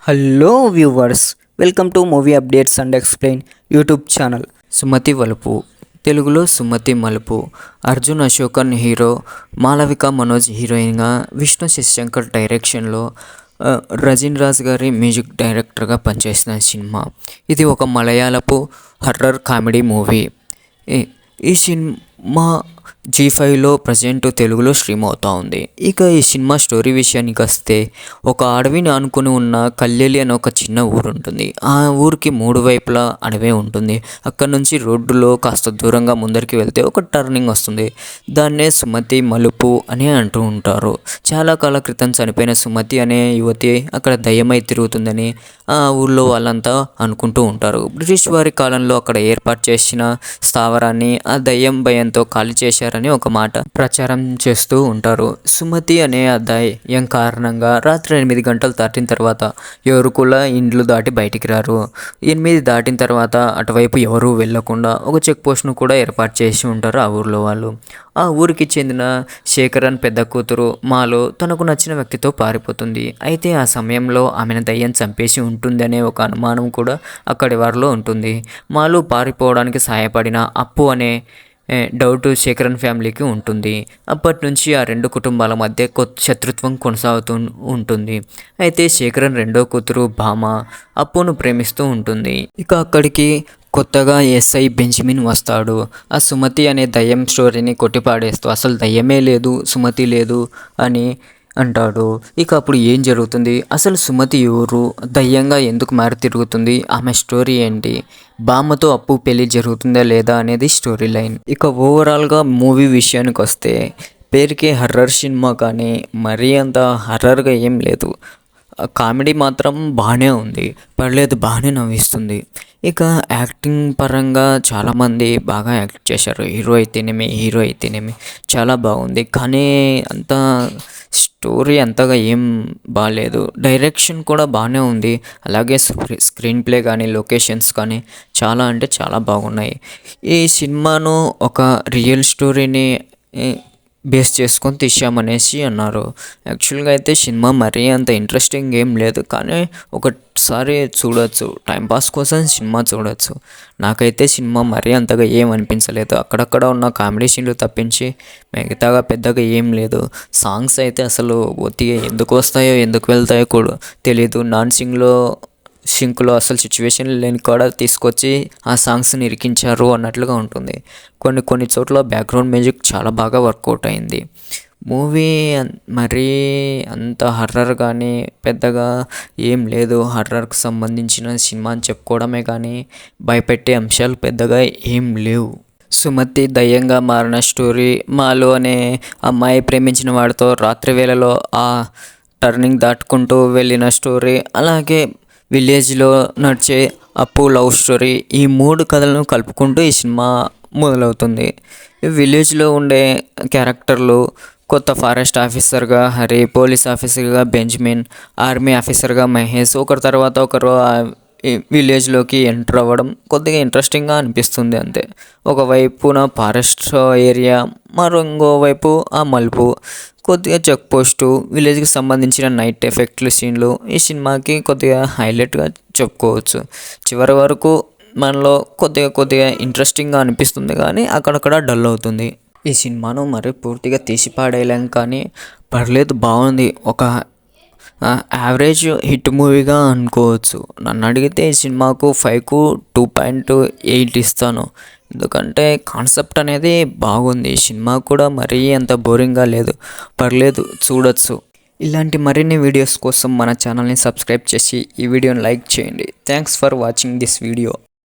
Hello viewers, welcome to movie updates and explain YouTube channel. Sumathi Valupu, తెలుగులో Sumathi Malupu. Arjun Ashokan hero, Malavika Manoj హీరోయిన్గా, విష్ణు శశిశంకర్ డైరెక్షన్లో రజిన్ రాజ్ గారి మ్యూజిక్ డైరెక్టర్గా పనిచేసిన సినిమా. ఇది ఒక మలయాళపు హర్రర్ కామెడీ మూవీ. ఈ సినిమా G5లో ప్రజెంట్ తెలుగులో స్ట్రీమ్ అవుతూ ఉంది. ఇక ఈ సినిమా స్టోరీ విషయానికి వస్తే, ఒక అడవిని ఆనుకుని ఉన్న కల్లెలి అనే ఒక చిన్న ఊరు ఉంటుంది. ఆ ఊరికి మూడు వైపులా అడవే ఉంటుంది. అక్కడ నుంచి రోడ్డులో కాస్త దూరంగా ముందరికి వెళ్తే ఒక టర్నింగ్ వస్తుంది. దాన్నే సుమతి మలుపు అని అంటూ ఉంటారు. చాలా కాల క్రితం చనిపోయిన సుమతి అనే యువతి అక్కడ దయ్యమై తిరుగుతుందని ఆ ఊళ్ళో వాళ్ళంతా అనుకుంటూ ఉంటారు. బ్రిటిష్ వారి కాలంలో అక్కడ ఏర్పాటు చేసిన స్థావరాన్ని ఆ దయ్యం భయంతో ఖాళీ చేశారని ఒక మాట ప్రచారం చేస్తూ ఉంటారు. సుమతి అనే ఆ దయ్యం కారణంగా రాత్రి 8 గంటలు దాటిన తర్వాత ఎవరు కూడా ఇండ్లు దాటి బయటికి రారు. 8 దాటిన తర్వాత అటువైపు ఎవరూ వెళ్లకుండా ఒక చెక్ పోస్ట్ను కూడా ఏర్పాటు చేసి ఉంటారు ఆ ఊర్లో వాళ్ళు. ఆ ఊరికి చెందిన శేఖరన్ పెద్ద కూతురు మాలో తనకు నచ్చిన వ్యక్తితో పారిపోతుంది. అయితే ఆ సమయంలో ఆమెను దయ్యం చంపేసి ఉంటుంది అనే ఒక అనుమానం కూడా అక్కడి వారిలో ఉంటుంది. మాలో పారిపోవడానికి సహాయపడిన అప్పు అనే డౌట్ శేఖరన్ ఫ్యామిలీకి ఉంటుంది. అప్పటి నుంచి ఆ రెండు కుటుంబాల మధ్య శత్రుత్వం కొనసాగుతూ ఉంటుంది. అయితే శేఖరన్ రెండో కూతురు భామ అప్పును ప్రేమిస్తూ ఉంటుంది. ఇక అక్కడికి కొత్తగా ఎస్ఐ బెంజమిన్ వస్తాడు. ఆ సుమతి అనే దయ్యం స్టోరీని కొట్టిపాడేస్తూ అసలు దయ్యమే లేదు, సుమతి లేదు అని అంటాడు. ఇక అప్పుడు ఏం జరుగుతుంది, అసలు సుమతి ఎవరు, దయ్యంగా ఎందుకు మారి తిరుగుతుంది, ఆమె స్టోరీ ఏంటి, బామ్మతో అప్పు పెళ్లి జరుగుతుందా లేదా అనేది స్టోరీ లైన్. ఇక ఓవరాల్గా మూవీ విషయానికి వస్తే, పేరుకే హర్రర్ సినిమా కానీ మరీ అంత హర్రర్గా ఏం లేదు. కామెడీ మాత్రం బాగానే ఉంది, పర్లేదు, బాగానే నవ్విస్తుంది. ఇక యాక్టింగ్ పరంగా చాలామంది బాగా యాక్ట్ చేశారు. హీరో అయితేనేమి చాలా బాగుంది. కానీ అంత స్టోరీ అంతగా ఏం బాగాలేదు. డైరెక్షన్ కూడా బాగానే ఉంది. అలాగే స్క్రీన్ ప్లే కానీ లొకేషన్స్ కానీ చాలా అంటే చాలా బాగున్నాయి. ఈ సినిమాను ఒక రియల్ స్టోరీని బేస్ చేసుకొని తీసామనేసి అన్నారు. యాక్చువల్గా అయితే సినిమా మరీ అంత ఇంట్రెస్టింగ్ ఏం లేదు, కానీ ఒకసారి చూడొచ్చు, టైంపాస్ కోసం సినిమా చూడొచ్చు. నాకైతే సినిమా మరీ అంతగా ఏం అనిపించలేదు. అక్కడక్కడ ఉన్న కామెడీ సీన్లు తప్పించి మిగతాగా పెద్దగా ఏం లేదు. సాంగ్స్ అయితే అసలు ఒత్తిగా ఎందుకు వస్తాయో ఎందుకు వెళ్తాయో కూడా తెలీదు. సింక్లో అసలు సిచ్యువేషన్ లేని కూడా తీసుకొచ్చి ఆ సాంగ్స్ని ఇరికించారు అన్నట్లుగా ఉంటుంది. కొన్ని చోట్ల బ్యాక్గ్రౌండ్ మ్యూజిక్ చాలా బాగా వర్కౌట్ అయింది. మూవీ మరీ అంత హర్రర్ కానీ పెద్దగా ఏం లేదు. హర్రర్కి సంబంధించిన సినిమా అని చెప్పుకోవడమే కానీ భయపెట్టే అంశాలు పెద్దగా ఏం లేవు. సుమతి దయ్యంగా మారిన స్టోరీ, మాలో అనే అమ్మాయి ప్రేమించిన వాడితో రాత్రి వేళలో ఆ టర్నింగ్ దాటుకుంటూ వెళ్ళిన స్టోరీ, అలాగే విలేజ్లో నడిచే అప్పు లవ్ స్టోరీ, ఈ 3 కథలను కలుపుకుంటూ ఈ సినిమా మొదలవుతుంది. విలేజ్లో ఉండే క్యారెక్టర్లు, కొత్త ఫారెస్ట్ ఆఫీసర్గా హరి, పోలీస్ ఆఫీసర్గా బెంజమిన్, ఆర్మీ ఆఫీసర్గా మహేష్, ఒకరి తర్వాత ఒకరు విలేజ్లోకి ఎంటర్ అవ్వడం కొద్దిగా ఇంట్రెస్టింగ్గా అనిపిస్తుంది అంతే. ఒకవైపున ఫారెస్ట్ ఏరియా, ఇంకోవైపు ఆ మలుపు, కొద్దిగా చెక్ పోస్టు, విలేజ్కి సంబంధించిన నైట్ ఎఫెక్ట్లు సీన్లు ఈ సినిమాకి కొద్దిగా హైలైట్గా చెప్పుకోవచ్చు. చివరి వరకు మనలో కొద్దిగా ఇంట్రెస్టింగ్గా అనిపిస్తుంది, కానీ అక్కడక్కడ డల్ అవుతుంది. ఈ సినిమాను మరీ పూర్తిగా తీసి పాడేయలేం, కానీ పర్లేదు, బాగుంది. ఒక యావరేజ్ హిట్ మూవీగా అనుకోవచ్చు. నన్ను అడిగితే ఈ సినిమాకు 5కు 2.8 ఇస్తాను. ఎందుకంటే కాన్సెప్ట్ అనేది బాగుంది. సినిమా కూడా మరీ అంత బోరింగ్గా లేదు, పర్లేదు, చూడొచ్చు. ఇలాంటి మరిన్ని వీడియోస్ కోసం మన ఛానల్ని సబ్స్క్రైబ్ చేసి ఈ వీడియోని లైక్ చేయండి. Thanks for watching this video.